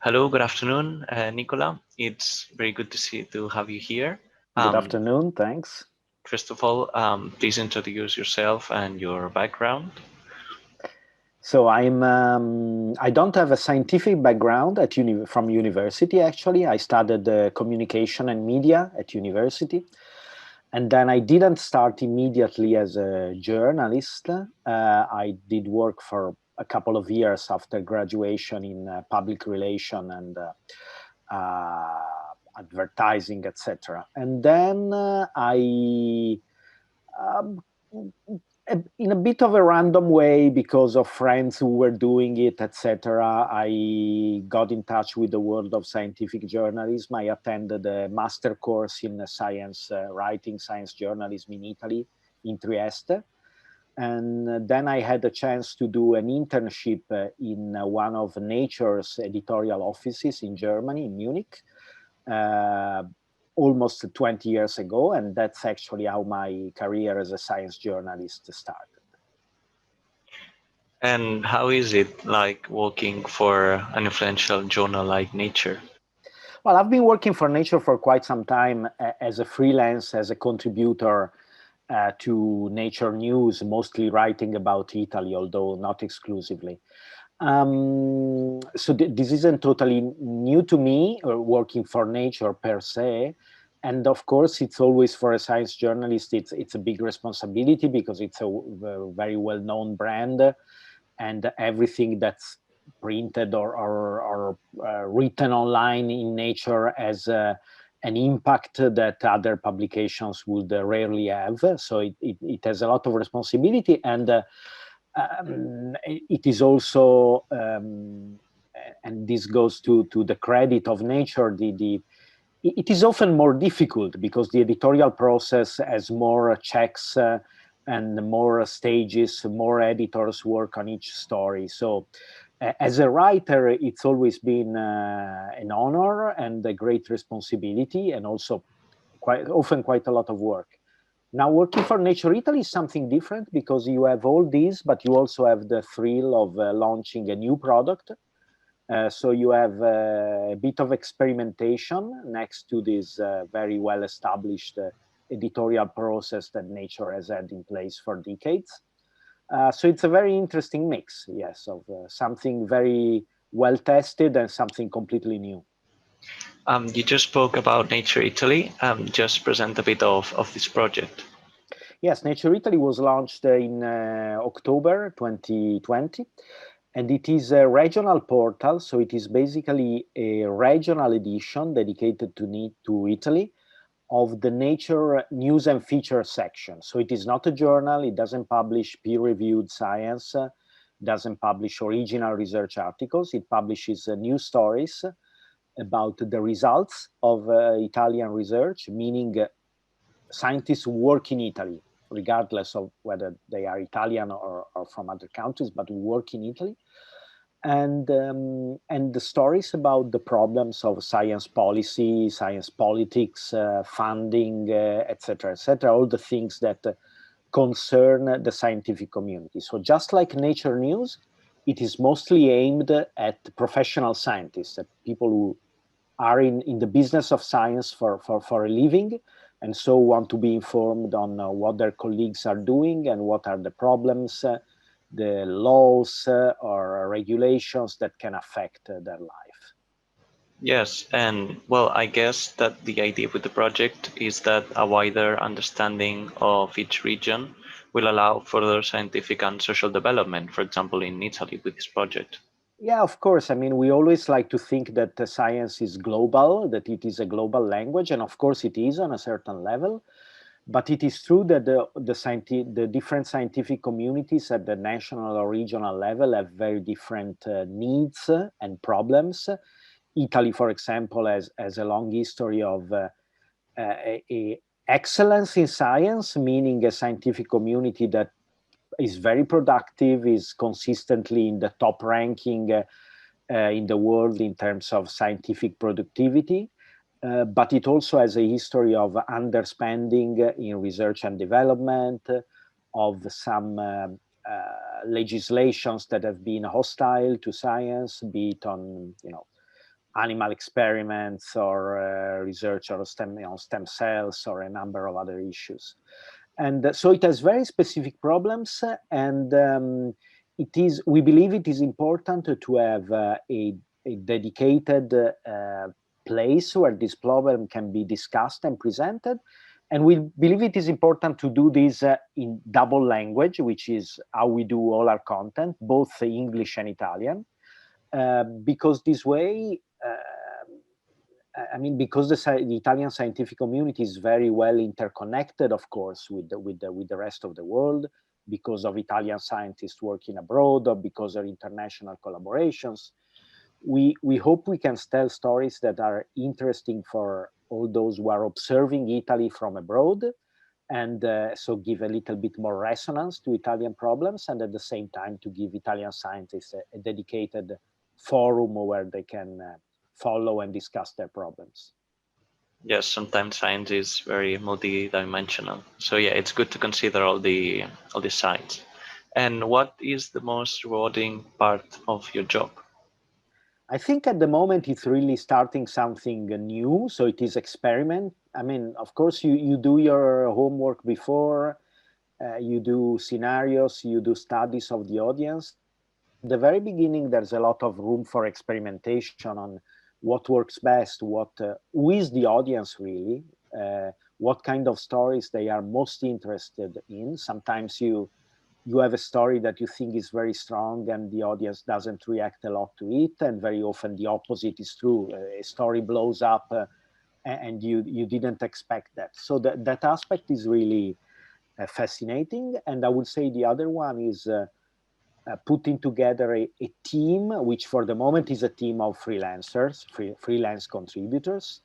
Hello, good afternoon, Nicola. It's very good to have you here. Good Um, afternoon, thanks. First of all, please introduce yourself and your background. So I don't have a scientific background from university, actually. I studied communication and media at university. And then I didn't start immediately as a journalist. I did work for a couple of years after graduation in public relation and advertising, etc. And then um, in a bit of a random way, because of friends who were doing it, etc., I got in touch with the world of scientific journalism. I attended a master course in science writing, science journalism in Italy, in Trieste. And then I had a chance to do an internship in one of Nature's editorial offices in Germany, in Munich, uh, almost 20 years ago. And that's actually how my career as a science journalist started. And how is it like working for an influential journal like Nature? Well, I've been working for Nature for quite some time as a freelance, as a contributor to Nature News, mostly writing about Italy, although not exclusively. So this isn't totally new to me, working for Nature per se. And of course, it's always, for a science journalist, it's a big responsibility, because it's a very well-known brand, and everything that's printed or written online in Nature has an impact that other publications would rarely have. So it has a lot of responsibility, and it is also, and this goes to the credit of Nature, it is often more difficult because the editorial process has more checks and more stages, more editors work on each story. So as a writer, it's always been an honor and a great responsibility, and also quite often quite a lot of work. Now, working for Nature Italy is something different, because you have all these, but you also have the thrill of launching a new product. So you have a bit of experimentation next to this very well-established editorial process that Nature has had in place for decades. So it's a very interesting mix, yes, of something very well-tested and something completely new. You just spoke about Nature Italy. Just present a bit of this project. Yes, Nature Italy was launched in October 2020. And it is a regional portal, so it is basically a regional edition dedicated to Italy of the Nature news and feature section. So it is not a journal, it doesn't publish peer-reviewed science, doesn't publish original research articles, it publishes news stories about the results of Italian research, meaning scientists who work in Italy, regardless of whether they are Italian or from other countries, but who work in Italy. And the stories about the problems of science policy, science politics, funding, etc., etc., all the things that concern the scientific community. So just like Nature News, it is mostly aimed at professional scientists, at people who are in the business of science for a living, and so want to be informed on what their colleagues are doing and what are the problems, the laws or regulations that can affect their life. Yes, and well, I guess that the idea with the project is that a wider understanding of each region will allow further scientific and social development, for example, in Italy with this project. Yeah, of course. I mean, we always like to think that science is global, that it is a global language, and of course it is on a certain level. But it is true that the different scientific communities at the national or regional level have very different needs and problems. Italy, for example, has a long history of excellence in science, meaning a scientific community that is very productive, is consistently in the top ranking in the world in terms of scientific productivity. But it also has a history of underspending in research and development, of some legislations that have been hostile to science, be it on animal experiments or research on stem cells or a number of other issues. And so it has very specific problems, and we believe it is important to have a dedicated place where this problem can be discussed and presented. And we believe it is important to do this in double language, which is how we do all our content, both English and Italian, because this way, I mean, because the Italian scientific community is very well interconnected, of course, with the rest of the world, because of Italian scientists working abroad, or because of international collaborations. We hope we can tell stories that are interesting for all those who are observing Italy from abroad, and so give a little bit more resonance to Italian problems, and at the same time to give Italian scientists a dedicated forum where they can follow and discuss their problems. Yes, sometimes science is very multi-dimensional. So yeah, it's good to consider all the sides. And what is the most rewarding part of your job? I think at the moment it's really starting something new. So it is experiment. I mean, of course, you do your homework before, you do scenarios, you do studies of the audience. At the very beginning, there's a lot of room for experimentation on what works best, who is the audience really, what kind of stories they are most interested in. Sometimes you have a story that you think is very strong and the audience doesn't react a lot to it, and very often the opposite is true. A story blows up and you didn't expect that. So that aspect is really fascinating. And I would say the other one is putting together a team, which for the moment is a team of freelancers, freelance contributors,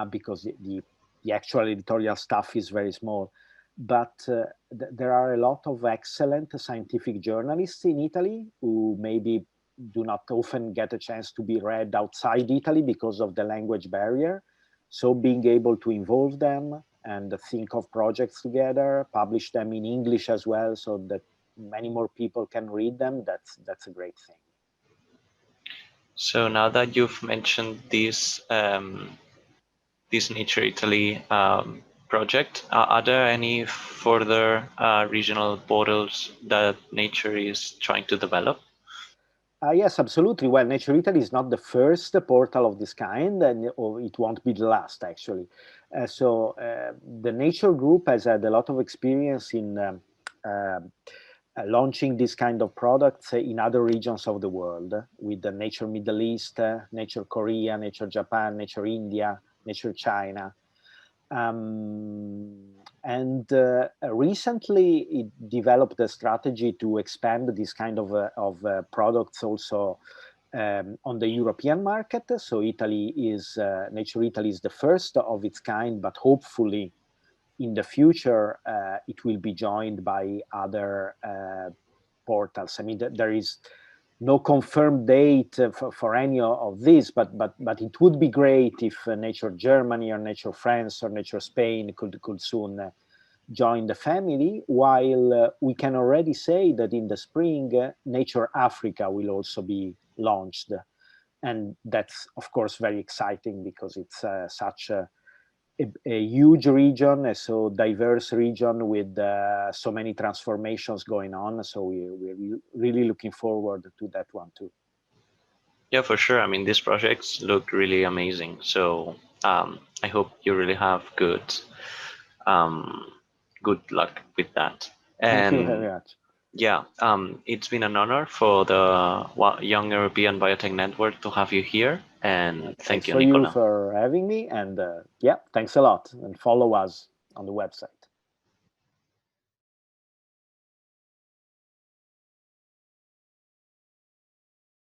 because the actual editorial staff is very small. But there are a lot of excellent scientific journalists in Italy who maybe do not often get a chance to be read outside Italy because of the language barrier. So being able to involve them and think of projects together, publish them in English as well, so that many more people can read them, that's a great thing. So now that you've mentioned this Nature Italy project, are there any further regional portals that Nature is trying to develop? Yes, absolutely. Well, Nature Italy is not the first portal of this kind, and it won't be the last, actually. So the Nature Group has had a lot of experience in launching this kind of products in other regions of the world, with the Nature Middle East, Nature Korea, Nature Japan, Nature India, Nature China. And recently it developed a strategy to expand this kind of products also on the European market. So Nature Italy is the first of its kind, but hopefully in the future it will be joined by other portals. I mean, there is no confirmed date for any of this, but it would be great if Nature Germany or Nature France or Nature Spain could soon join the family, while we can already say that in the spring, Nature Africa will also be launched. And that's, of course, very exciting because it's such a huge region, a so diverse region with so many transformations going on. So we're really looking forward to that one too. Yeah, for sure. I mean, these projects look really amazing. So I hope you really have good luck with that. Thank you very And much. yeah, it's been an honor for the Young European Biotech Network to have you here. And thank Thanks you, for you Nicola. for having me. And yeah, thanks a lot. And follow us on the website.